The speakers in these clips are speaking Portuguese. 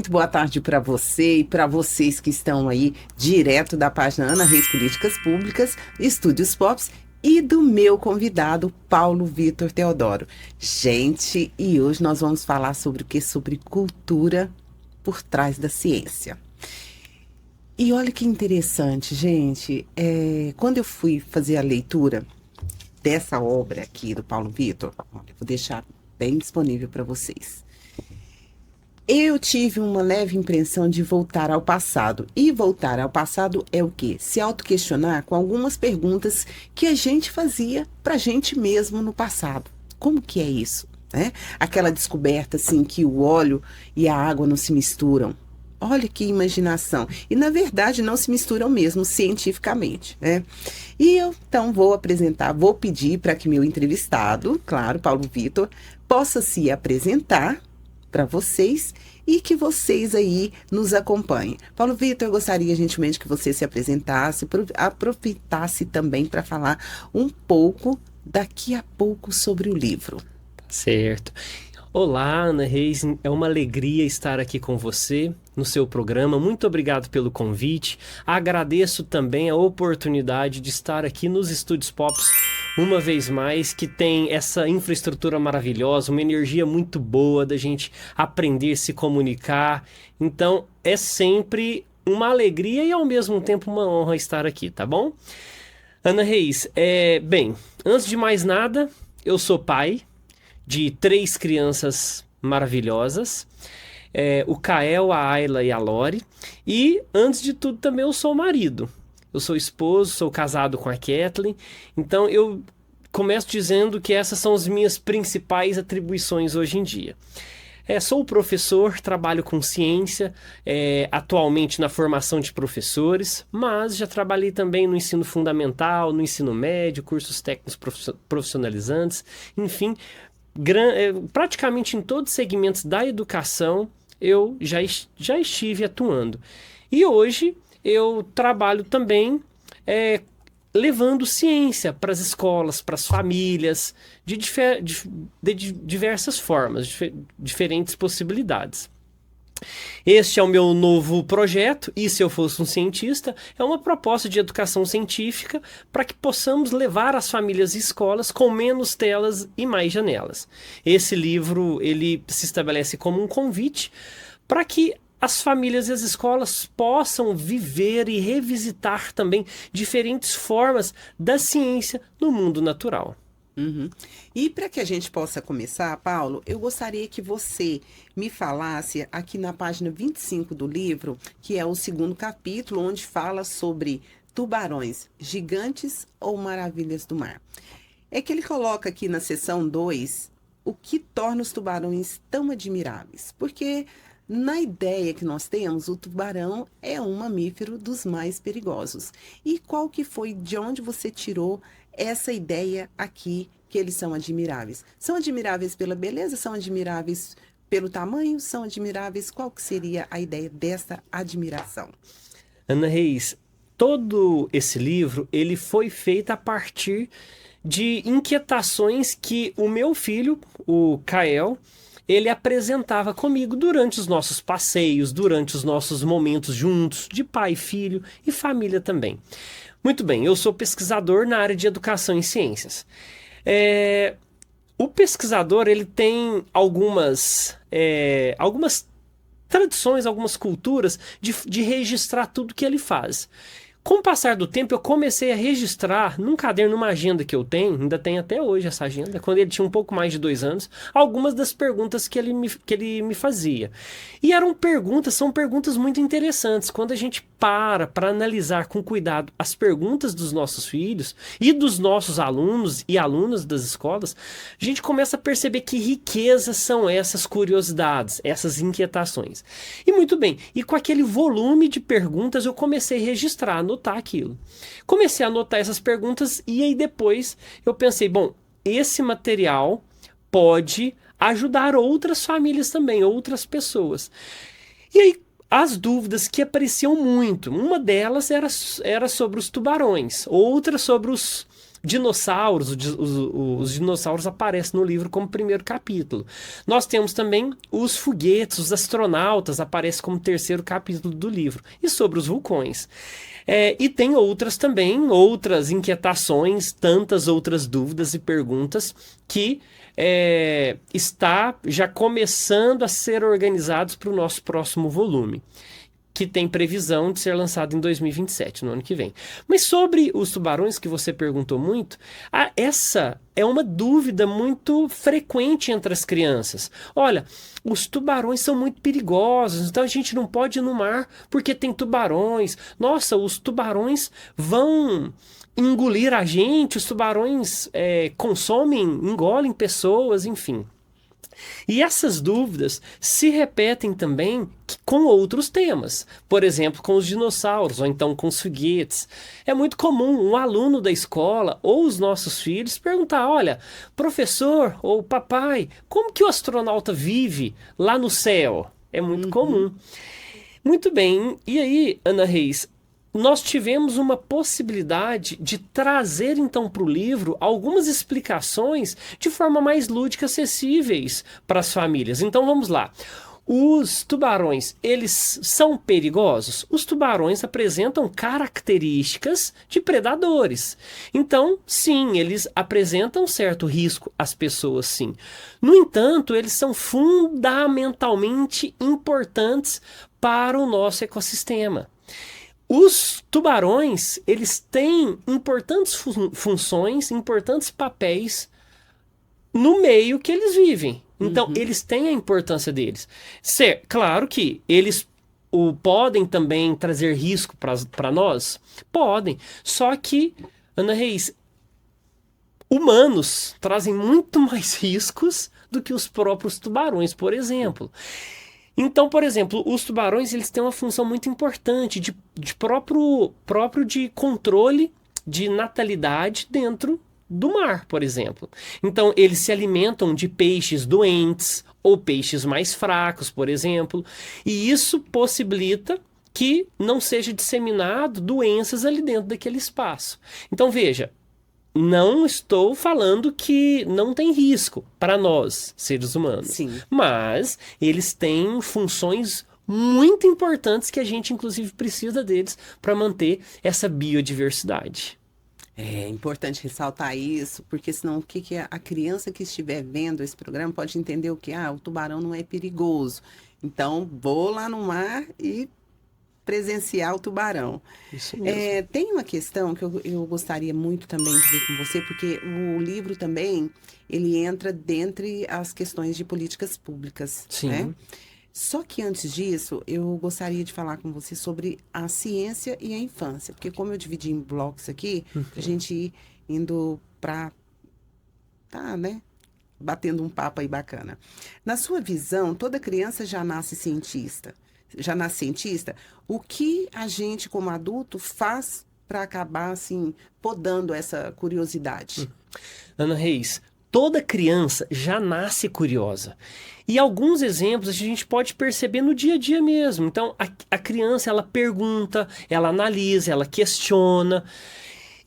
muito boa tarde para você e para vocês que estão aí direto da página Ana Reis Políticas Públicas, Estúdios Pops e do meu convidado, Paulo Vitor Teodoro. Gente, e hoje nós vamos falar sobre o que? Sobre cultura por trás da ciência. E olha que interessante, gente, quando eu fui fazer a leitura dessa obra aqui do Paulo Vitor, olha, eu vou deixar bem disponível para vocês. Eu tive uma leve impressão de voltar ao passado. E voltar ao passado é o quê? Se autoquestionar com algumas perguntas que a gente fazia pra gente mesmo no passado. Como que é isso? Né? Aquela descoberta assim que o óleo e a água não se misturam. Olha que imaginação. E na verdade não se misturam mesmo cientificamente, né? E eu então vou pedir para que meu entrevistado, claro, Paulo Vitor, possa se apresentar para vocês e que vocês aí nos acompanhem. Paulo Vitor, eu gostaria gentilmente que você se apresentasse, aproveitasse também para falar um pouco, daqui a pouco, sobre o livro. Certo. Olá, Ana Reis, é uma alegria estar aqui com você no seu programa. Muito obrigado pelo convite. Agradeço também a oportunidade de estar aqui nos Estúdios Pops uma vez mais, que tem essa infraestrutura maravilhosa, uma energia muito boa da gente aprender a se comunicar. Então, é sempre uma alegria e ao mesmo tempo uma honra estar aqui, tá bom? Ana Reis, bem, antes de mais nada, eu sou pai de 3 crianças maravilhosas, o Kael, a Ayla e a Lori. E, antes de tudo, também eu sou marido. Eu sou esposo, sou casado com a Kathleen. Então, eu começo dizendo que essas são as minhas principais atribuições hoje em dia. Sou professor, trabalho com ciência, atualmente na formação de professores, mas já trabalhei também no ensino fundamental, no ensino médio, cursos técnicos profissionalizantes, enfim, praticamente em todos os segmentos da educação eu já estive atuando. E hoje eu trabalho também levando ciência para as escolas, para as famílias, de diversas formas, diferentes possibilidades. Este é o meu novo projeto, E Se Eu Fosse um Cientista? É uma proposta de educação científica para que possamos levar as famílias e escolas com menos telas e mais janelas. Esse livro ele se estabelece como um convite para que as famílias e as escolas possam viver e revisitar também diferentes formas da ciência no mundo natural. Uhum. E para que a gente possa começar, Paulo, eu gostaria que você me falasse aqui na página 25 do livro, que é o 2º capítulo, onde fala sobre tubarões, gigantes ou maravilhas do mar. É que ele coloca aqui na seção 2 o que torna os tubarões tão admiráveis. Porque na ideia que nós temos, o tubarão é um mamífero dos mais perigosos. E qual que foi, de onde você tirou essa ideia aqui, que eles são admiráveis? São admiráveis pela beleza? São admiráveis pelo tamanho? São admiráveis? Qual que seria a ideia dessa admiração? Ana Reis, todo esse livro ele foi feito a partir de inquietações que o meu filho, o Kael, ele apresentava comigo durante os nossos passeios, durante os nossos momentos juntos, de pai, filho e família também. Muito bem, eu sou pesquisador na área de educação em ciências. O pesquisador ele tem algumas tradições, algumas culturas de registrar tudo que ele faz. Com o passar do tempo, eu comecei a registrar num caderno, numa agenda que eu tenho, ainda tenho até hoje essa agenda, quando ele tinha um pouco mais de 2 anos, algumas das perguntas que ele me fazia. E são perguntas muito interessantes. Quando a gente para analisar com cuidado as perguntas dos nossos filhos e dos nossos alunos e alunas das escolas, a gente começa a perceber que riquezas são essas curiosidades, essas inquietações. E muito bem, e com aquele volume de perguntas eu comecei a registrar, anotar aquilo. Comecei a anotar essas perguntas e aí depois eu pensei, bom, esse material pode ajudar outras famílias também, outras pessoas. E aí as dúvidas que apareciam muito, uma delas era sobre os tubarões, outra sobre os dinossauros, os dinossauros aparecem no livro como primeiro capítulo. Nós temos também os foguetes, os astronautas, aparecem como terceiro capítulo do livro. E sobre os vulcões. E tem outras também, outras inquietações, tantas outras dúvidas e perguntas que está já começando a ser organizados para o nosso próximo volume, que tem previsão de ser lançado em 2027, no ano que vem. Mas sobre os tubarões, que você perguntou muito, essa é uma dúvida muito frequente entre as crianças. Olha, os tubarões são muito perigosos, então a gente não pode ir no mar porque tem tubarões. Nossa, os tubarões vão engolir a gente, os tubarões engolem pessoas, enfim. E essas dúvidas se repetem também com outros temas, por exemplo, com os dinossauros ou então com os foguetes. É muito comum um aluno da escola ou os nossos filhos perguntar: olha, professor ou papai, como que o astronauta vive lá no céu? É muito comum. Muito bem, e aí, Ana Reis, nós tivemos uma possibilidade de trazer então para o livro algumas explicações de forma mais lúdica, acessíveis para as famílias. Então vamos lá. Os tubarões, eles são perigosos? Os tubarões apresentam características de predadores. Então, sim, eles apresentam certo risco às pessoas, sim. No entanto, eles são fundamentalmente importantes para o nosso ecossistema. Os tubarões, eles têm importantes funções, importantes papéis no meio que eles vivem. Então, eles têm a importância deles. Claro que eles podem também trazer risco para nós? Podem. Só que, Ana Reis, humanos trazem muito mais riscos do que os próprios tubarões, por exemplo. Então, por exemplo, os tubarões, eles têm uma função muito importante de próprio de controle de natalidade dentro do mar, por exemplo. Então, eles se alimentam de peixes doentes ou peixes mais fracos, por exemplo, e isso possibilita que não seja disseminado doenças ali dentro daquele espaço. Então, veja, não estou falando que não tem risco para nós, seres humanos. Sim. Mas eles têm funções muito importantes que a gente, inclusive, precisa deles para manter essa biodiversidade. É importante ressaltar isso, porque senão o que a criança que estiver vendo esse programa pode entender o que? O tubarão não é perigoso. Então, vou lá no mar e presenciar o tubarão. Isso mesmo. Tem uma questão que eu gostaria muito também de ver com você, porque o livro também, ele entra dentre as questões de políticas públicas, Sim. né? Só que antes disso, eu gostaria de falar com você sobre a ciência e a infância, porque como eu dividi em blocos aqui, a gente ir indo para né? Batendo um papo aí bacana. Na sua visão, toda criança já nasce cientista? O que a gente, como adulto, faz para acabar, assim, podando essa curiosidade? Ana Reis, toda criança já nasce curiosa. E alguns exemplos a gente pode perceber no dia a dia mesmo. Então, a criança, ela pergunta, ela analisa, ela questiona.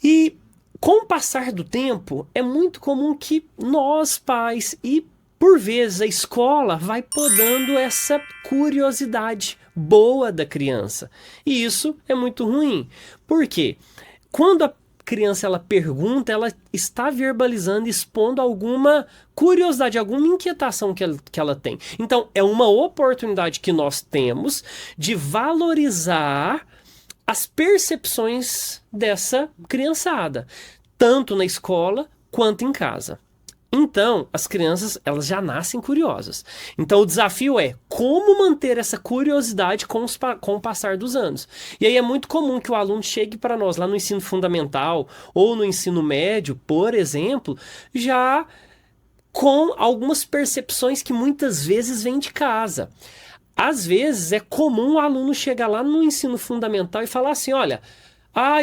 E com o passar do tempo, é muito comum que nós, pais, e por vezes a escola vai podando essa curiosidade boa da criança. E isso é muito ruim. Por quê? Quando a criança ela pergunta, ela está verbalizando, expondo alguma curiosidade, alguma inquietação que ela tem. Então, é uma oportunidade que nós temos de valorizar as percepções dessa criançada, tanto na escola quanto em casa. Então, as crianças, elas já nascem curiosas. Então, o desafio é como manter essa curiosidade com o passar dos anos. E aí é muito comum que o aluno chegue para nós lá no ensino fundamental ou no ensino médio, por exemplo, já com algumas percepções que muitas vezes vêm de casa. Às vezes, é comum o aluno chegar lá no ensino fundamental e falar assim, olha,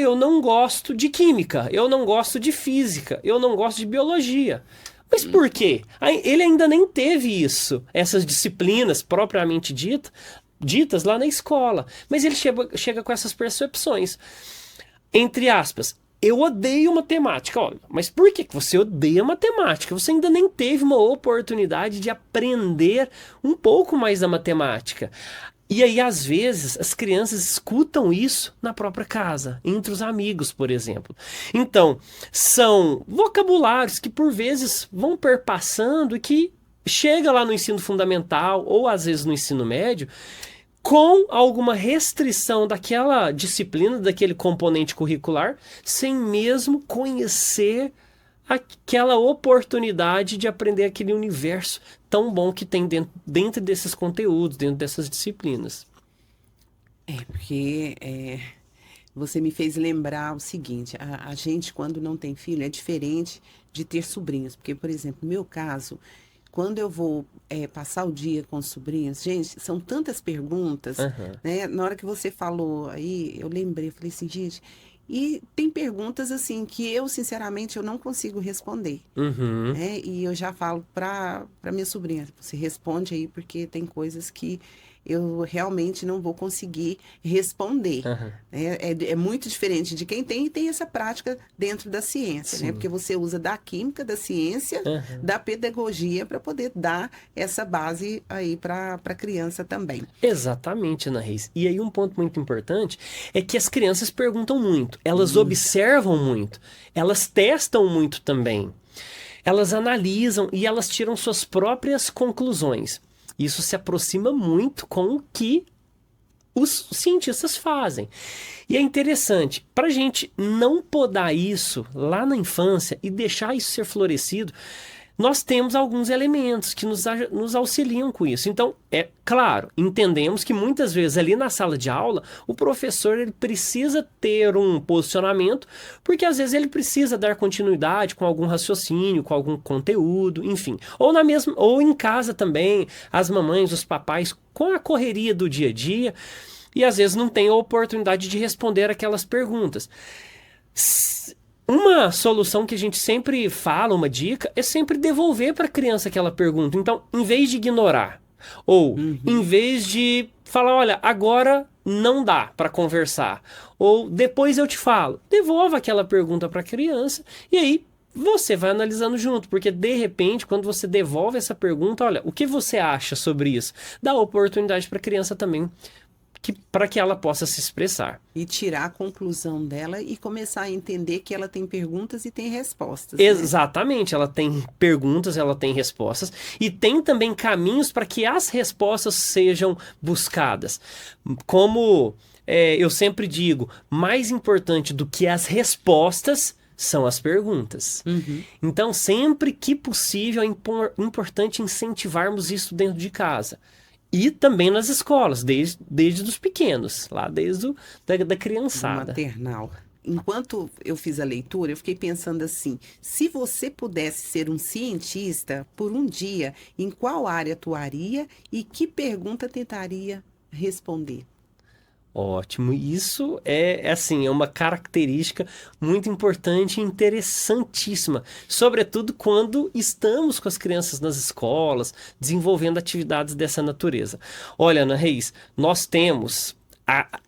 eu não gosto de química, eu não gosto de física, eu não gosto de biologia. Mas por quê? Ele ainda nem teve isso, essas disciplinas propriamente ditas lá na escola. Mas ele chega com essas percepções. Entre aspas, eu odeio matemática. Olha, mas por que você odeia matemática? Você ainda nem teve uma oportunidade de aprender um pouco mais da matemática. E aí, às vezes, as crianças escutam isso na própria casa, entre os amigos, por exemplo. Então, são vocabulários que, por vezes, vão perpassando e que chega lá no ensino fundamental ou, às vezes, no ensino médio, com alguma restrição daquela disciplina, daquele componente curricular, sem mesmo conhecer aquela oportunidade de aprender aquele universo tão bom que tem dentro desses conteúdos, dentro dessas disciplinas. Porque você me fez lembrar o seguinte, a gente quando não tem filho é diferente de ter sobrinhos, porque, por exemplo, no meu caso, quando eu vou passar o dia com os sobrinhos, gente, são tantas perguntas, né? Na hora que você falou aí, eu lembrei, eu falei assim, gente, e tem perguntas assim que eu, sinceramente, eu não consigo responder, né? E eu já falo para minha sobrinha, você responde aí, porque tem coisas que eu realmente não vou conseguir responder. É muito diferente de quem tem essa prática dentro da ciência, né? Porque você usa da química, da ciência, da pedagogia para poder dar essa base aí para a criança também. Exatamente, Ana Reis. E aí um ponto muito importante é que as crianças perguntam muito, elas observam muito, elas testam muito também, elas analisam e elas tiram suas próprias conclusões. Isso se aproxima muito com o que os cientistas fazem. E é interessante, para a gente não podar isso lá na infância e deixar isso ser florescido, nós temos alguns elementos que nos auxiliam com isso. Então, é claro, entendemos que muitas vezes ali na sala de aula, o professor ele precisa ter um posicionamento, porque às vezes ele precisa dar continuidade com algum raciocínio, com algum conteúdo, enfim. Ou em casa também, as mamães, os papais, com a correria do dia a dia, e às vezes não tem a oportunidade de responder aquelas perguntas. Uma solução que a gente sempre fala, uma dica, é sempre devolver para a criança aquela pergunta. Então, em vez de ignorar, ou em vez de falar, olha, agora não dá para conversar, ou depois eu te falo, devolva aquela pergunta para a criança e aí você vai analisando junto, porque de repente, quando você devolve essa pergunta, olha, o que você acha sobre isso? Dá oportunidade para a criança também, para que ela possa se expressar. E tirar a conclusão dela e começar a entender que ela tem perguntas e tem respostas. Exatamente, né? Ela tem perguntas, ela tem respostas e tem também caminhos para que as respostas sejam buscadas. Como eu sempre digo, mais importante do que as respostas são as perguntas. Então, sempre que possível, é importante incentivarmos isso dentro de casa. E também nas escolas, desde os pequenos, lá desde da criançada. Maternal. Enquanto eu fiz a leitura, eu fiquei pensando assim, se você pudesse ser um cientista por um dia, em qual área atuaria e que pergunta tentaria responder? Ótimo, isso assim, é uma característica muito importante e interessantíssima, sobretudo quando estamos com as crianças nas escolas, desenvolvendo atividades dessa natureza. Olha, Ana Reis, nós temos...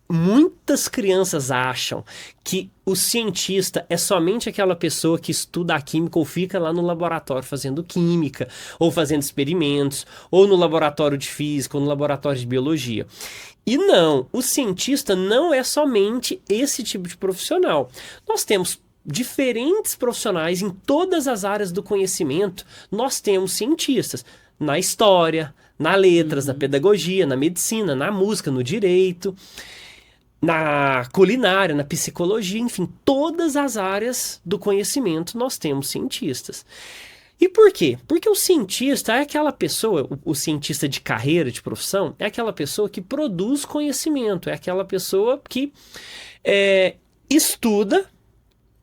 Muitas crianças acham que o cientista é somente aquela pessoa que estuda a química ou fica lá no laboratório fazendo química, ou fazendo experimentos, ou no laboratório de física, ou no laboratório de biologia. E não, o cientista não é somente esse tipo de profissional. Nós temos diferentes profissionais em todas as áreas do conhecimento, nós temos cientistas na história, na letras, na pedagogia, na medicina, na música, no direito, na culinária, na psicologia, enfim, todas as áreas do conhecimento nós temos cientistas. E por quê? Porque o cientista é aquela pessoa, o cientista de carreira, de profissão, é aquela pessoa que produz conhecimento, é aquela pessoa que estuda.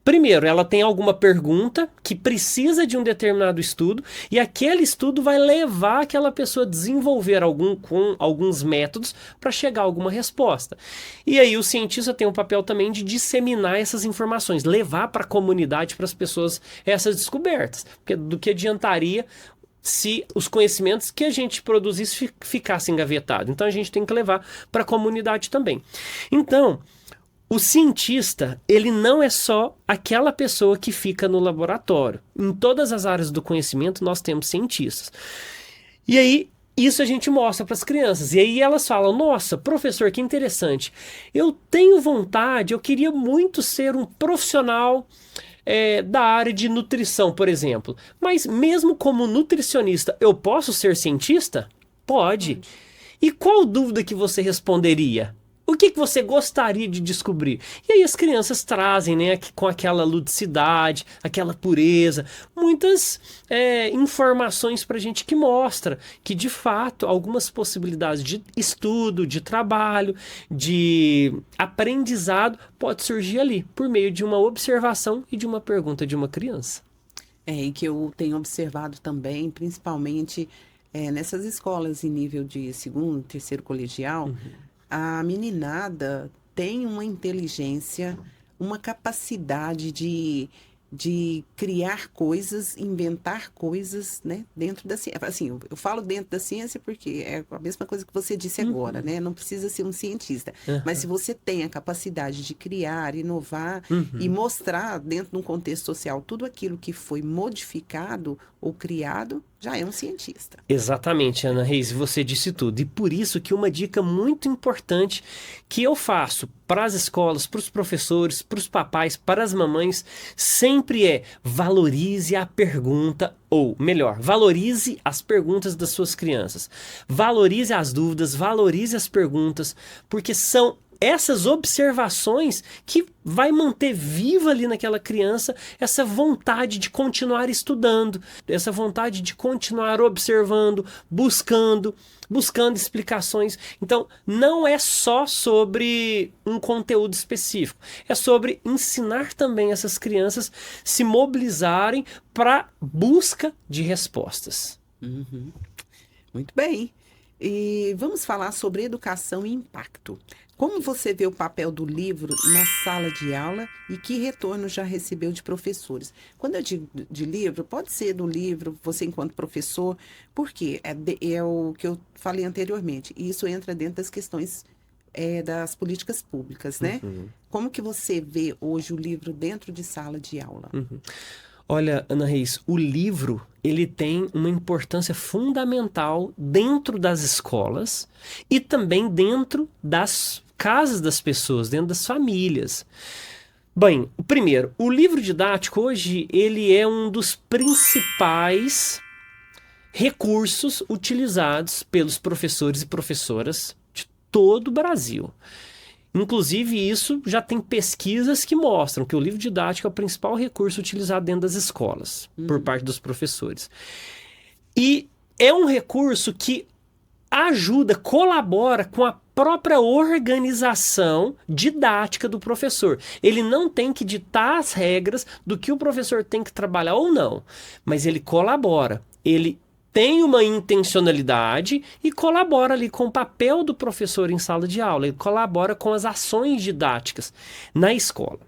Primeiro, ela tem alguma pergunta que precisa de um determinado estudo e aquele estudo vai levar aquela pessoa a desenvolver com alguns métodos para chegar a alguma resposta. E aí o cientista tem o papel também de disseminar essas informações, levar para a comunidade, para as pessoas essas descobertas. Porque do que adiantaria se os conhecimentos que a gente produzisse ficassem engavetados. Então a gente tem que levar para a comunidade também. Então, o cientista, ele não é só aquela pessoa que fica no laboratório. Em todas as áreas do conhecimento, nós temos cientistas. E aí, isso a gente mostra para as crianças. E aí elas falam, nossa, professor, que interessante. Eu tenho vontade, eu queria muito ser um profissional da área de nutrição, por exemplo. Mas mesmo como nutricionista, eu posso ser cientista? Pode. E qual dúvida que você responderia? O que você gostaria de descobrir? E aí as crianças trazem, né, com aquela ludicidade, aquela pureza, muitas informações para a gente que mostra que, de fato, algumas possibilidades de estudo, de trabalho, de aprendizado pode surgir ali, por meio de uma observação e de uma pergunta de uma criança. E que eu tenho observado também, principalmente nessas escolas em nível de segundo, terceiro colegial, a meninada tem uma inteligência, uma capacidade de criar coisas, inventar coisas, né, dentro da ciência. Assim, eu falo dentro da ciência porque é a mesma coisa que você disse agora, né? Não precisa ser um cientista. Mas se você tem a capacidade de criar, inovar e mostrar dentro de um contexto social tudo aquilo que foi modificado ou criado, já é um cientista. Exatamente, Ana Reis, você disse tudo. E por isso que uma dica muito importante que eu faço para as escolas, para os professores, para os papais, para as mamães, sempre é valorize a pergunta, ou melhor, valorize as perguntas das suas crianças. Valorize as dúvidas, valorize as perguntas, porque são essas observações que vai manter viva ali naquela criança essa vontade de continuar estudando, essa vontade de continuar observando, buscando explicações. Então, não é só sobre um conteúdo específico, é sobre ensinar também essas crianças se mobilizarem para busca de respostas. Muito bem. E vamos falar sobre educação e impacto. Como você vê o papel do livro na sala de aula e que retorno já recebeu de professores? Quando eu digo de livro, pode ser do livro, você enquanto professor, porque é o que eu falei anteriormente. E isso entra dentro das questões das políticas públicas, né? Como que você vê hoje o livro dentro de sala de aula? Olha, Ana Reis, o livro, ele tem uma importância fundamental dentro das escolas e também dentro das casas das pessoas, dentro das famílias. Bem, primeiro, o livro didático hoje, ele é um dos principais recursos utilizados pelos professores e professoras de todo o Brasil. Inclusive, isso já tem pesquisas que mostram que o livro didático é o principal recurso utilizado dentro das escolas, por parte dos professores. E é um recurso que ajuda, colabora com a própria organização didática do professor. Ele não tem que ditar as regras do que o professor tem que trabalhar ou não, mas ele colabora, ele tem uma intencionalidade e colabora ali com o papel do professor em sala de aula, ele colabora com as ações didáticas na escola.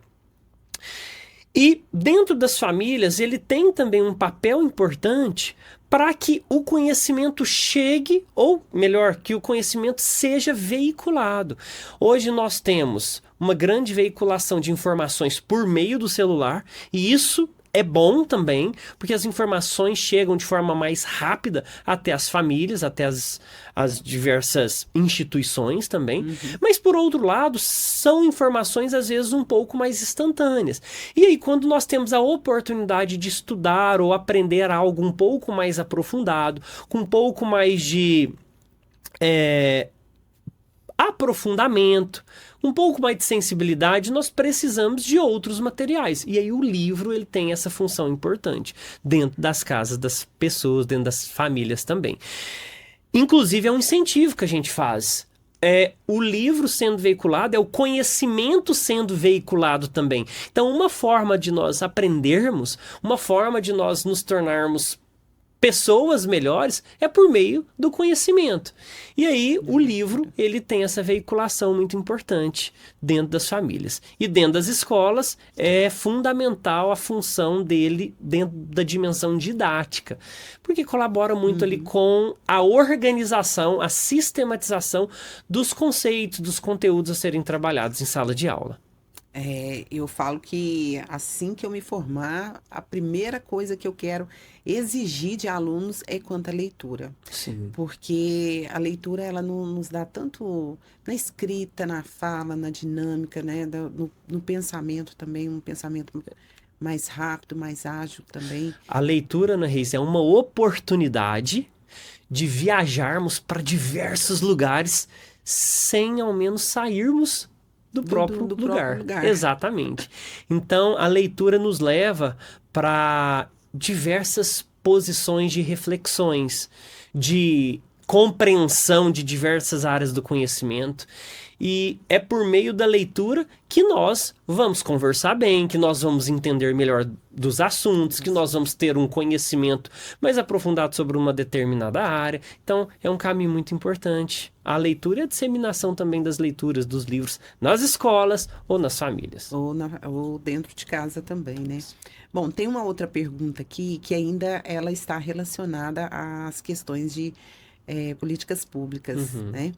E dentro das famílias, ele tem também um papel importante para que o conhecimento chegue, ou melhor, que o conhecimento seja veiculado. Hoje nós temos uma grande veiculação de informações por meio do celular, e isso é bom também, porque as informações chegam de forma mais rápida até as famílias, até as diversas instituições também. Mas, por outro lado, são informações, às vezes, um pouco mais instantâneas. E aí, quando nós temos a oportunidade de estudar ou aprender algo um pouco mais aprofundado, com um pouco mais de aprofundamento, um pouco mais de sensibilidade, nós precisamos de outros materiais. E aí o livro, ele tem essa função importante dentro das casas das pessoas, dentro das famílias também. Inclusive, é um incentivo que a gente faz. O livro sendo veiculado, é o conhecimento sendo veiculado também. Então, uma forma de nós aprendermos, uma forma de nós nos tornarmos pessoas melhores é por meio do conhecimento. E aí o livro, ele tem essa veiculação muito importante dentro das famílias. E dentro das escolas é fundamental a função dele dentro da dimensão didática, porque colabora muito ali com a organização, a sistematização dos conceitos, dos conteúdos a serem trabalhados em sala de aula. Eu falo que assim que eu me formar, a primeira coisa que eu quero exigir de alunos é quanto à leitura. Sim. Porque a leitura, ela nos dá tanto na escrita, na fala, na dinâmica, né? No pensamento também, um pensamento mais rápido, mais ágil também. A leitura, Ana Reis, é uma oportunidade de viajarmos para diversos lugares sem ao menos sairmos do próprio Do próprio lugar. lugar. Exatamente. Então, a leitura nos leva para diversas posições de reflexões, de compreensão de diversas áreas do conhecimento. E é por meio da leitura que nós vamos conversar bem, que nós vamos entender melhor dos assuntos, que nós vamos ter um conhecimento mais aprofundado sobre uma determinada área. Então, é um caminho muito importante. A leitura e a disseminação também das leituras dos livros nas escolas ou nas famílias. Ou dentro de casa também, né? Bom, tem uma outra pergunta aqui que ainda ela está relacionada às questões de políticas públicas, né?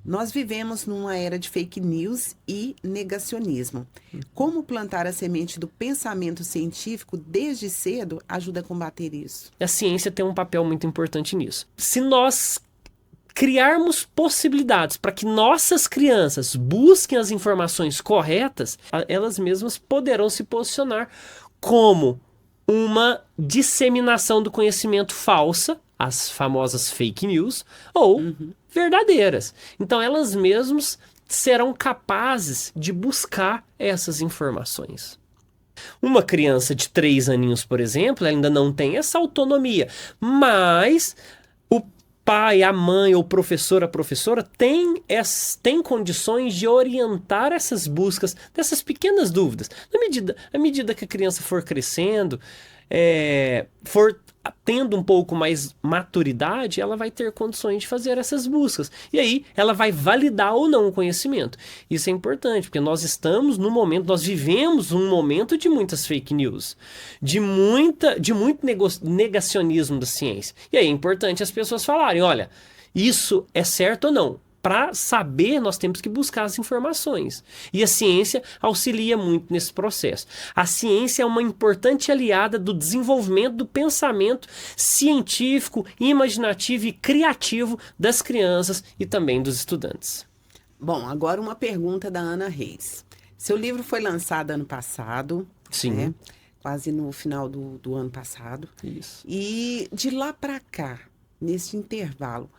Nós vivemos numa era de fake news e negacionismo. Como plantar a semente do pensamento científico desde cedo ajuda a combater isso? A ciência tem um papel muito importante nisso. Se nós criarmos possibilidades para que nossas crianças busquem as informações corretas, elas mesmas poderão se posicionar como uma disseminação do conhecimento falsa, as famosas fake news, ou verdadeiras. Então, elas mesmas serão capazes de buscar essas informações. Uma criança de 3 aninhos, por exemplo, ela ainda não tem essa autonomia, mas o pai, a mãe, ou o professor, a professora tem condições de orientar essas buscas dessas pequenas dúvidas. À medida que a criança for crescendo, for tendo um pouco mais maturidade, ela vai ter condições de fazer essas buscas. E aí, ela vai validar ou não o conhecimento. Isso é importante, porque nós vivemos um momento de muitas fake news, de muito negacionismo da ciência. E aí é importante as pessoas falarem, olha, isso é certo ou não? Para saber, nós temos que buscar as informações. E a ciência auxilia muito nesse processo. A ciência é uma importante aliada do desenvolvimento do pensamento científico, imaginativo e criativo das crianças e também dos estudantes. Bom, agora uma pergunta da Ana Reis. Seu livro foi lançado ano passado. Sim. Né? Quase no final do ano passado. Isso. E de lá para cá, nesse intervalo,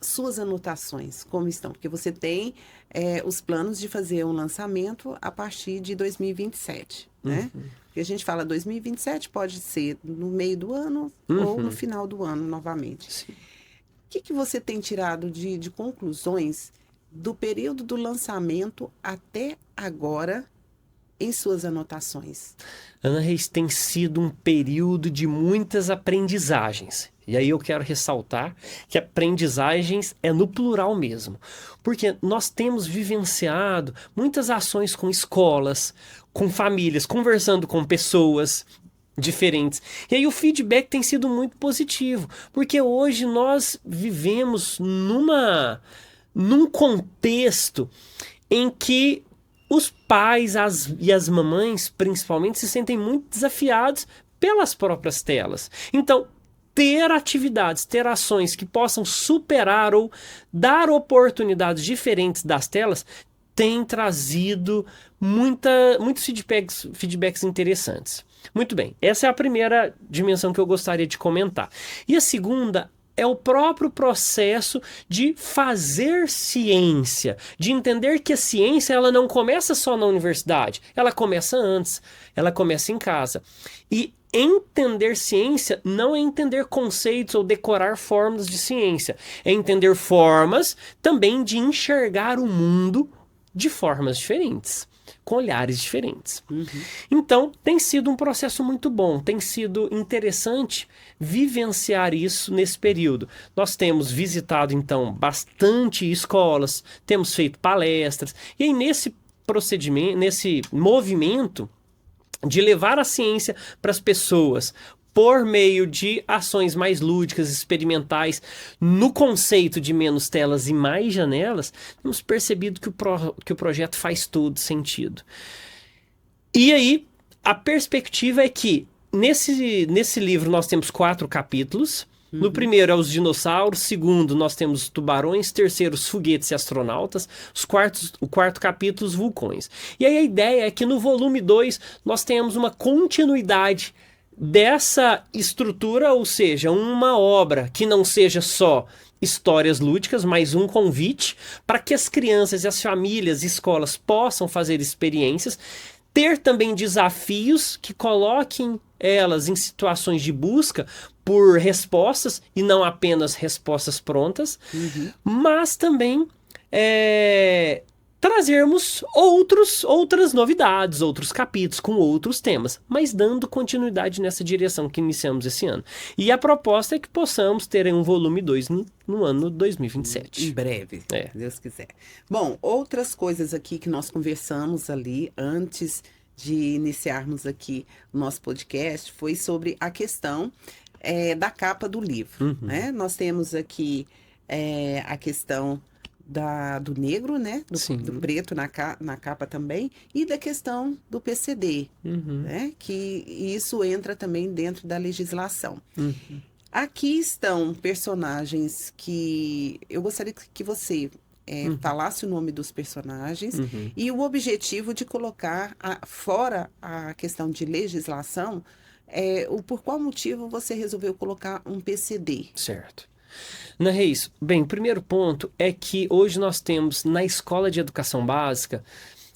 suas anotações, como estão? Porque você tem os planos de fazer um lançamento a partir de 2027, né? Porque a gente fala 2027, pode ser no meio do ano ou no final do ano, novamente. Sim. O que você tem tirado de conclusões do período do lançamento até agora em suas anotações? Ana Reis, tem sido um período de muitas aprendizagens. E aí eu quero ressaltar que aprendizagens é no plural mesmo. Porque nós temos vivenciado muitas ações com escolas, com famílias, conversando com pessoas diferentes. E aí o feedback tem sido muito positivo. Porque hoje nós vivemos num contexto em que os pais e as mamães, principalmente, se sentem muito desafiados pelas próprias telas. Então, ter atividades, ter ações que possam superar ou dar oportunidades diferentes das telas tem trazido muitos feedbacks interessantes. Muito bem, essa é a primeira dimensão que eu gostaria de comentar. E a segunda é o próprio processo de fazer ciência, de entender que a ciência ela não começa só na universidade, ela começa antes, ela começa em casa. E entender ciência não é entender conceitos ou decorar fórmulas de ciência, é entender formas também de enxergar o mundo de formas diferentes, com olhares diferentes. Então, tem sido um processo muito bom, tem sido interessante vivenciar isso nesse período. Nós temos visitado, então, bastante escolas, temos feito palestras, e aí nesse procedimento, nesse movimento de levar a ciência para as pessoas por meio de ações mais lúdicas, experimentais, no conceito de menos telas e mais janelas, temos percebido que o projeto faz todo sentido. E aí, a perspectiva é que nesse livro nós temos 4 capítulos. No primeiro é os dinossauros, segundo nós temos os tubarões, terceiro os foguetes e astronautas, o quarto capítulo os vulcões. E aí a ideia é que no volume 2 nós tenhamos uma continuidade dessa estrutura, ou seja, uma obra que não seja só histórias lúdicas, mas um convite para que as crianças e as famílias e escolas possam fazer experiências, ter também desafios que coloquem elas em situações de busca por respostas, e não apenas respostas prontas, mas também trazermos outras novidades, outros capítulos com outros temas, mas dando continuidade nessa direção que iniciamos esse ano. E a proposta é que possamos ter um volume 2 no ano 2027. Em breve, se Deus quiser. Bom, outras coisas aqui que nós conversamos ali antes de iniciarmos aqui o nosso podcast foi sobre a questão da capa do livro, né? Nós temos aqui a questão do negro, né? Do preto na capa também, e da questão do PCD, né? Que isso entra também dentro da legislação. Aqui estão personagens que eu gostaria que você falasse o nome dos personagens e o objetivo de colocar fora a questão de legislação, por qual motivo você resolveu colocar um PCD? Certo. Ana Reis, bem, o primeiro ponto é que hoje nós temos na escola de educação básica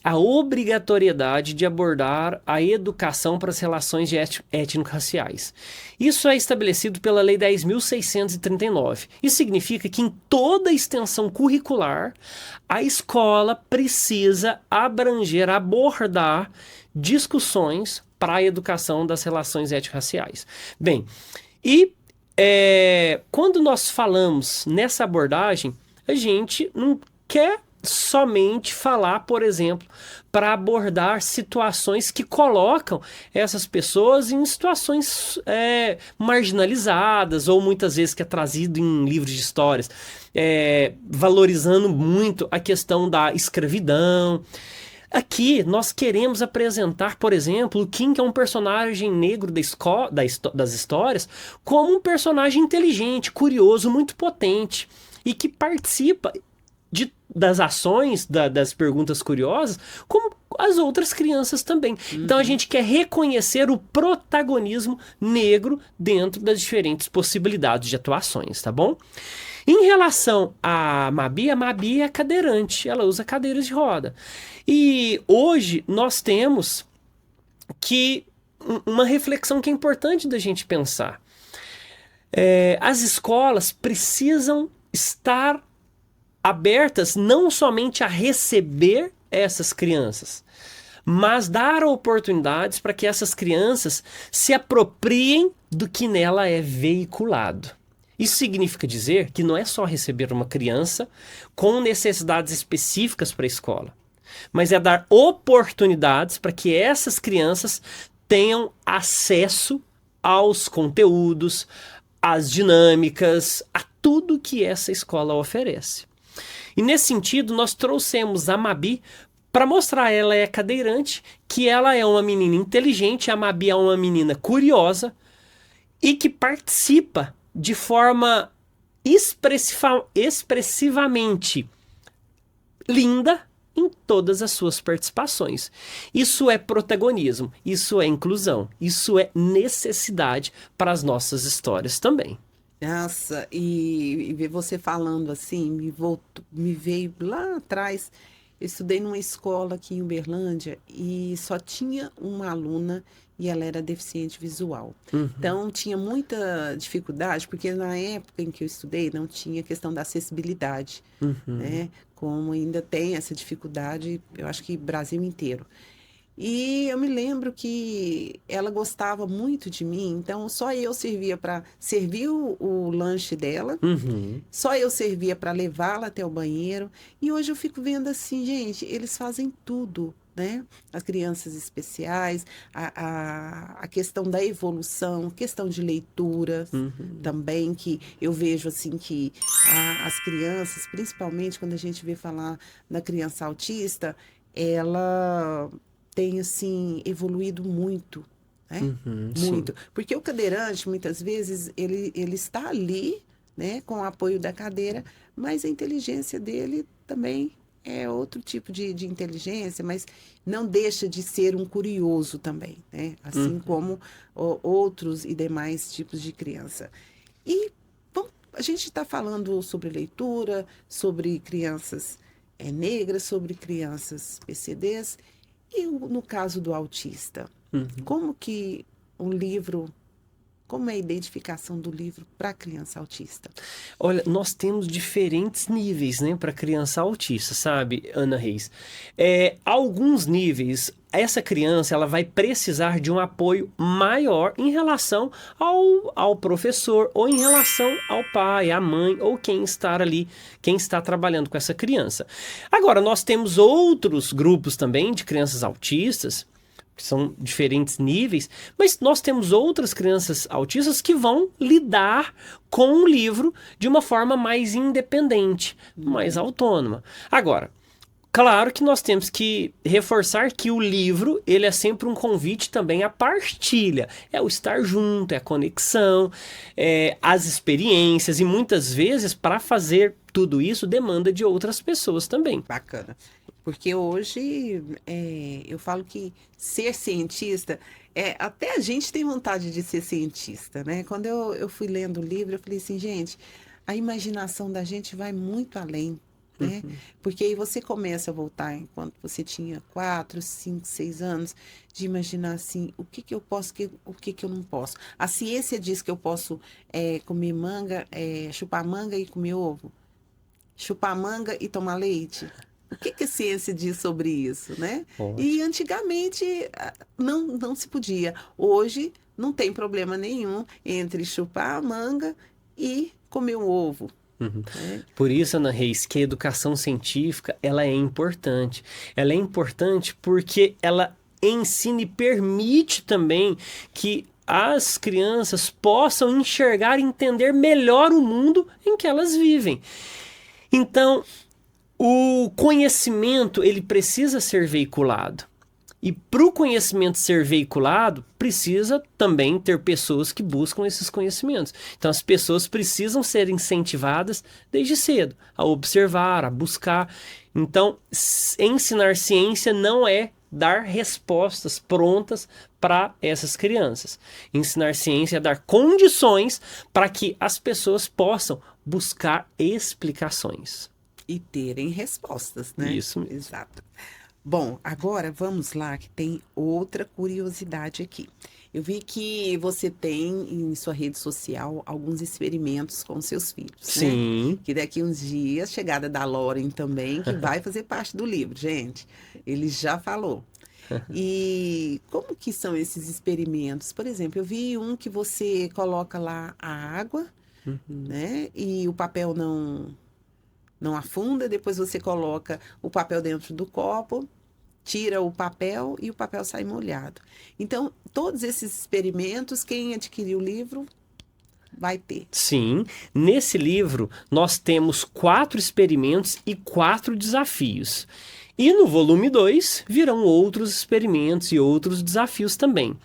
a obrigatoriedade de abordar a educação para as relações étnico-raciais. Isso é estabelecido pela Lei 10.639. Isso significa que em toda a extensão curricular, a escola precisa abordar discussões para a educação das relações étnico-raciais. Bem, e quando nós falamos nessa abordagem, a gente não quer somente falar, por exemplo, para abordar situações que colocam essas pessoas em situações marginalizadas, ou muitas vezes que é trazido em livros de histórias, valorizando muito a questão da escravidão. Aqui nós queremos apresentar, por exemplo, o Kim, que é um personagem negro das histórias, como um personagem inteligente, curioso, muito potente, e que participa das ações, das perguntas curiosas, como as outras crianças também. Então a gente quer reconhecer o protagonismo negro dentro das diferentes possibilidades de atuações, tá bom? Em relação a Mabi é cadeirante, ela usa cadeiras de roda. E hoje nós temos uma reflexão que é importante da gente pensar. As escolas precisam estar abertas não somente a receber essas crianças, mas dar oportunidades para que essas crianças se apropriem do que nela é veiculado. Isso significa dizer que não é só receber uma criança com necessidades específicas para a escola, mas é dar oportunidades para que essas crianças tenham acesso aos conteúdos, às dinâmicas, a tudo que essa escola oferece. E nesse sentido, nós trouxemos a Mabi para mostrar, ela é cadeirante, que ela é uma menina inteligente, a Mabi é uma menina curiosa e que participa de forma expressivamente linda em todas as suas participações. Isso é protagonismo, isso é inclusão, isso é necessidade para as nossas histórias também. Nossa, e ver você falando assim, me veio lá atrás. Eu estudei numa escola aqui em Uberlândia e só tinha uma aluna e ela era deficiente visual. Então, tinha muita dificuldade, porque na época em que eu estudei não tinha questão da acessibilidade, né? Como ainda tem essa dificuldade, eu acho que Brasil inteiro. E eu me lembro que ela gostava muito de mim, então só eu servia para servir o lanche dela, só eu servia para levá-la até o banheiro. E hoje eu fico vendo assim, gente, eles fazem tudo né? As crianças especiais, a questão da evolução, questão de leitura também, que eu vejo assim que as crianças, principalmente quando a gente vê falar na criança autista, ela tem assim evoluído muito, né? Muito. Sim. Porque o cadeirante, muitas vezes, ele está ali, né, com o apoio da cadeira, mas a inteligência dele também é outro tipo de inteligência, mas não deixa de ser um curioso também, né? Assim como outros e demais tipos de criança. E a gente está falando sobre leitura, sobre crianças negras, sobre crianças PCDs, e no caso do autista, como que o livro, como é a identificação do livro para criança autista? Olha, nós temos diferentes níveis, né, para criança autista, sabe, Ana Reis? Alguns níveis, essa criança ela vai precisar de um apoio maior em relação ao professor ou em relação ao pai, à mãe ou quem está ali, quem está trabalhando com essa criança. Agora, nós temos outros grupos também de crianças autistas, que são diferentes níveis, mas nós temos outras crianças autistas que vão lidar com o livro de uma forma mais independente, mais autônoma. Agora, claro que nós temos que reforçar que o livro, ele é sempre um convite também à partilha. É o estar junto, é a conexão, as experiências, e muitas vezes, para fazer tudo isso, demanda de outras pessoas também. Bacana. Porque hoje eu falo que ser cientista, até a gente tem vontade de ser cientista, né? Quando eu fui lendo o livro, eu falei assim, gente, a imaginação da gente vai muito além, né? Porque aí você começa a voltar enquanto você tinha 4, 5, 6 anos, de imaginar assim, o que eu posso, o que eu não posso. A ciência diz que eu posso comer manga, chupar manga e comer ovo. Chupar manga e tomar leite. O que a ciência diz sobre isso, né? Ótimo. E antigamente não se podia. Hoje não tem problema nenhum entre chupar a manga e comer um ovo. Né? Por isso, Ana Reis, que a educação científica ela é importante. Ela é importante porque ela ensina e permite também que as crianças possam enxergar e entender melhor o mundo em que elas vivem. Então, o conhecimento, ele precisa ser veiculado. E para o conhecimento ser veiculado, precisa também ter pessoas que buscam esses conhecimentos. Então, as pessoas precisam ser incentivadas desde cedo a observar, a buscar. Então, ensinar ciência não é dar respostas prontas para essas crianças. Ensinar ciência é dar condições para que as pessoas possam buscar explicações. E terem respostas, né? Isso mesmo. Exato. Bom, agora vamos lá, que tem outra curiosidade aqui. Eu vi que você tem em sua rede social alguns experimentos com seus filhos, Sim. né? Que daqui uns dias, chegada da Lauren também, que vai fazer parte do livro, gente. Ele já falou. E como que são esses experimentos? Por exemplo, eu vi um que você coloca lá a água, né? E o papel não afunda, depois você coloca o papel dentro do copo, tira o papel e o papel sai molhado. Então, todos esses experimentos, quem adquirir o livro vai ter. Sim, nesse livro nós temos 4 experimentos e 4 desafios. E no volume 2 virão outros experimentos e outros desafios também.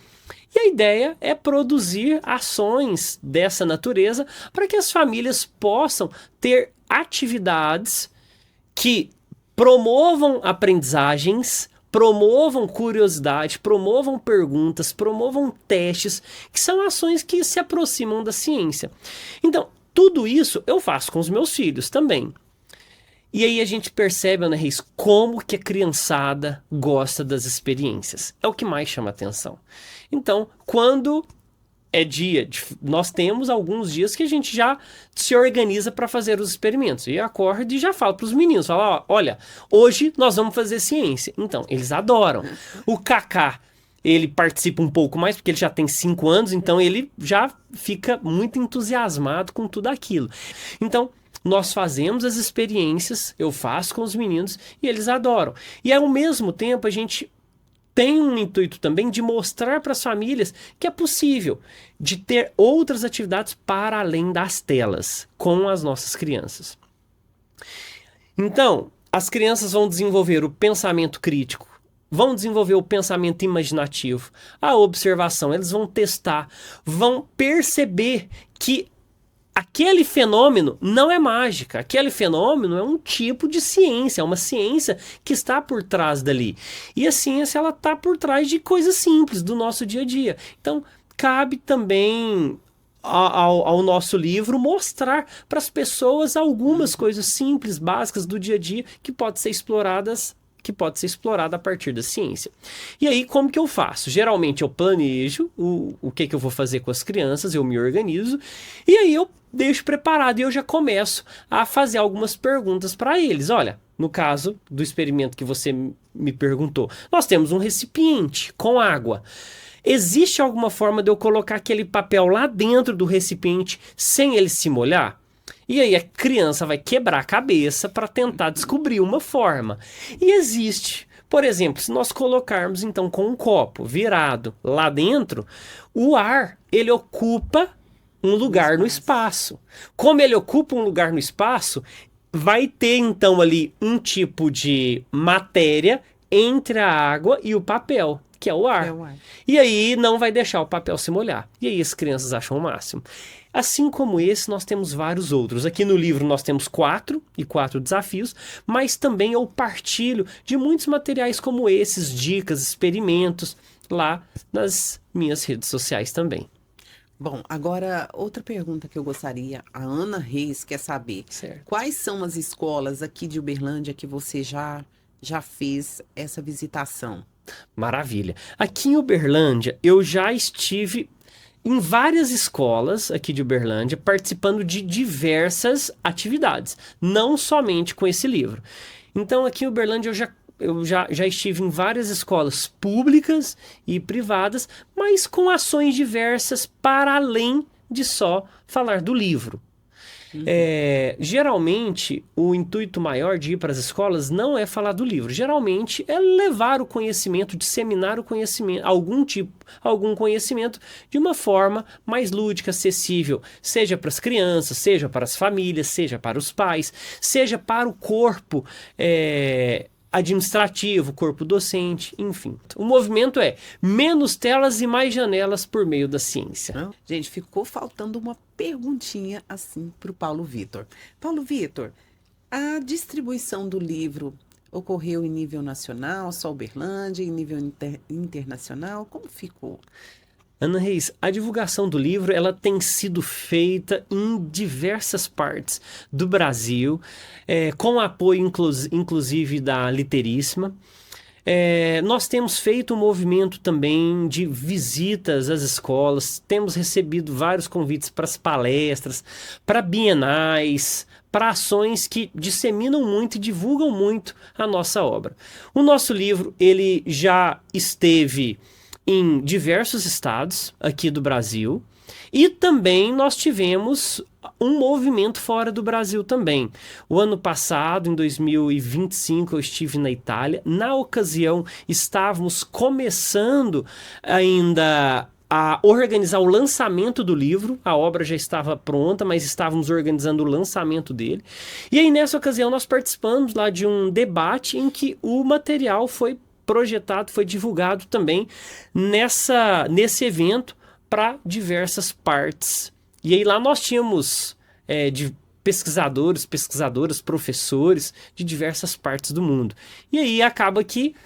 E a ideia é produzir ações dessa natureza para que as famílias possam ter atividades que promovam aprendizagens, promovam curiosidade, promovam perguntas, promovam testes, que são ações que se aproximam da ciência. Então, tudo isso eu faço com os meus filhos também. E aí a gente percebe, Ana Reis, como que a criançada gosta das experiências. É o que mais chama atenção. Então, quando é dia, nós temos alguns dias que a gente já se organiza para fazer os experimentos. E acorda e já fala para os meninos, fala, olha, hoje nós vamos fazer ciência. Então, eles adoram. O Kaká, ele participa um pouco mais, porque ele já tem 5 anos, então ele já fica muito entusiasmado com tudo aquilo. Então, nós fazemos as experiências, eu faço com os meninos e eles adoram. E ao mesmo tempo a gente tem um intuito também de mostrar para as famílias que é possível de ter outras atividades para além das telas com as nossas crianças. Então, as crianças vão desenvolver o pensamento crítico, vão desenvolver o pensamento imaginativo, a observação, eles vão testar, vão perceber que aquele fenômeno não é mágica, aquele fenômeno é um tipo de ciência, é uma ciência que está por trás dali. E a ciência, ela está por trás de coisas simples do nosso dia a dia. Então, cabe também ao nosso livro mostrar para as pessoas algumas coisas simples, básicas do dia a dia que pode ser explorada a partir da ciência. E aí, como que eu faço? Geralmente eu planejo o que eu vou fazer com as crianças, eu me organizo, e aí eu deixo preparado e eu já começo a fazer algumas perguntas para eles. Olha, no caso do experimento que você me perguntou, nós temos um recipiente com água. Existe alguma forma de eu colocar aquele papel lá dentro do recipiente sem ele se molhar? E aí a criança vai quebrar a cabeça para tentar descobrir uma forma. E existe. Por exemplo, se nós colocarmos então com um copo virado lá dentro, o ar, ele ocupa um lugar no espaço. Como ele ocupa um lugar no espaço, vai ter então ali um tipo de matéria entre a água e o papel, que é o ar. E aí não vai deixar o papel se molhar. E aí as crianças acham o máximo. Assim como esse, nós temos vários outros. Aqui no livro nós temos 4 desafios, mas também eu partilho de muitos materiais como esses, dicas, experimentos, lá nas minhas redes sociais também. Bom, agora outra pergunta que eu gostaria, a Ana Reis quer saber. Certo. Quais são as escolas aqui de Uberlândia que você já fez essa visitação? Maravilha. Aqui em Uberlândia, eu já estive em várias escolas aqui de Uberlândia, participando de diversas atividades, não somente com esse livro. Então, aqui em Uberlândia, eu já estive em várias escolas públicas e privadas, mas com ações diversas para além de só falar do livro. Geralmente, o intuito maior de ir para as escolas não é falar do livro. Geralmente, é levar o conhecimento, disseminar o conhecimento, algum conhecimento de uma forma mais lúdica, acessível, seja para as crianças, seja para as famílias, seja para os pais, seja para o corpo administrativo, corpo docente, enfim. O movimento é menos telas e mais janelas por meio da ciência. Gente, ficou faltando uma perguntinha assim para o Paulo Vitor. Paulo Vitor, a distribuição do livro ocorreu em nível nacional, só Uberlândia, em nível internacional? Como ficou? Ana Reis, a divulgação do livro ela tem sido feita em diversas partes do Brasil, com apoio inclusive da Literíssima. Nós temos feito um movimento também de visitas às escolas, temos recebido vários convites para as palestras, para bienais, para ações que disseminam muito e divulgam muito a nossa obra. O nosso livro ele já esteve em diversos estados aqui do Brasil e também nós tivemos um movimento fora do Brasil também. O ano passado, em 2025, eu estive na Itália. Na ocasião, estávamos começando ainda a organizar o lançamento do livro. A obra já estava pronta, mas estávamos organizando o lançamento dele. E aí, nessa ocasião, nós participamos lá de um debate em que o material foi projetado, foi divulgado também nesse evento para diversas partes. E aí lá nós tínhamos de pesquisadores, pesquisadoras, professores de diversas partes do mundo. E aí acaba que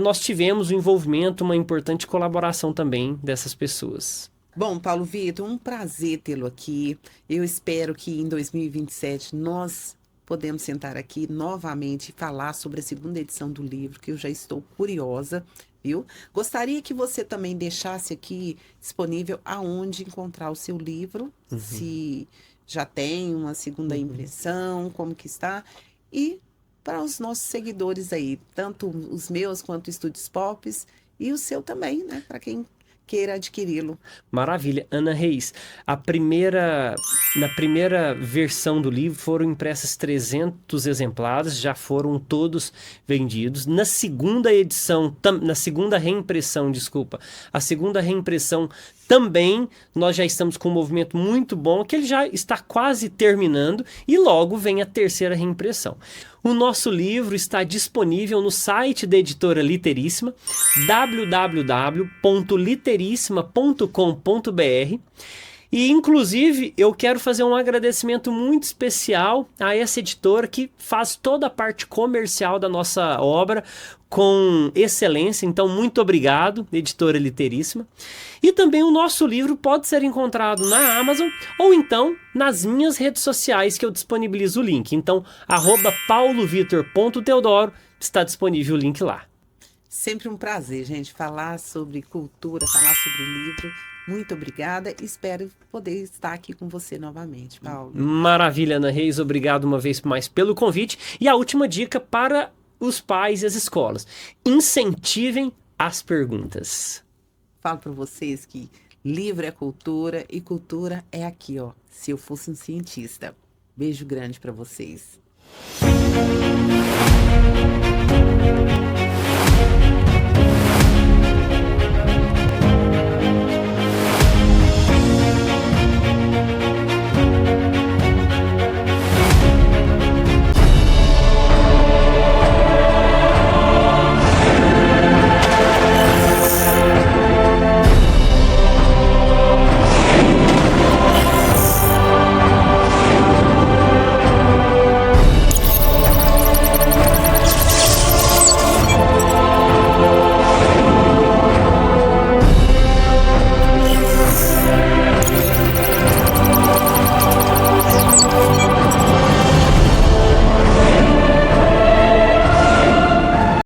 nós tivemos o envolvimento, uma importante colaboração também dessas pessoas. Bom, Paulo Vitor, um prazer tê-lo aqui. Eu espero que em 2027 nós podemos sentar aqui novamente e falar sobre a segunda edição do livro, que eu já estou curiosa, viu? Gostaria que você também deixasse aqui disponível aonde encontrar o seu livro, se já tem uma segunda impressão, como que está, e para os nossos seguidores aí, tanto os meus quanto o Estúdios Pops, e o seu também, né? Para quem queira adquiri-lo. Maravilha. Ana Reis, na primeira versão do livro foram impressas 300 exemplares, já foram todos vendidos. Na segunda edição, na segunda reimpressão, desculpa, a segunda reimpressão também, nós já estamos com um movimento muito bom, que ele já está quase terminando, e logo vem a terceira reimpressão. O nosso livro está disponível no site da editora Literíssima, www.literíssima.com.br. E, inclusive, eu quero fazer um agradecimento muito especial a essa editora que faz toda a parte comercial da nossa obra com excelência. Então, muito obrigado, editora Literíssima. E também o nosso livro pode ser encontrado na Amazon ou então nas minhas redes sociais que eu disponibilizo o link. Então, @paulovitor.teodoro está disponível o link lá. Sempre um prazer, gente, falar sobre cultura, falar sobre o livro. Muito obrigada. Espero poder estar aqui com você novamente, Paulo. Maravilha, Ana Reis. Obrigado uma vez mais pelo convite. E a última dica para os pais e as escolas: incentivem as perguntas. Falo para vocês que livro é cultura e cultura é aqui, ó. Se eu fosse um cientista. Beijo grande para vocês.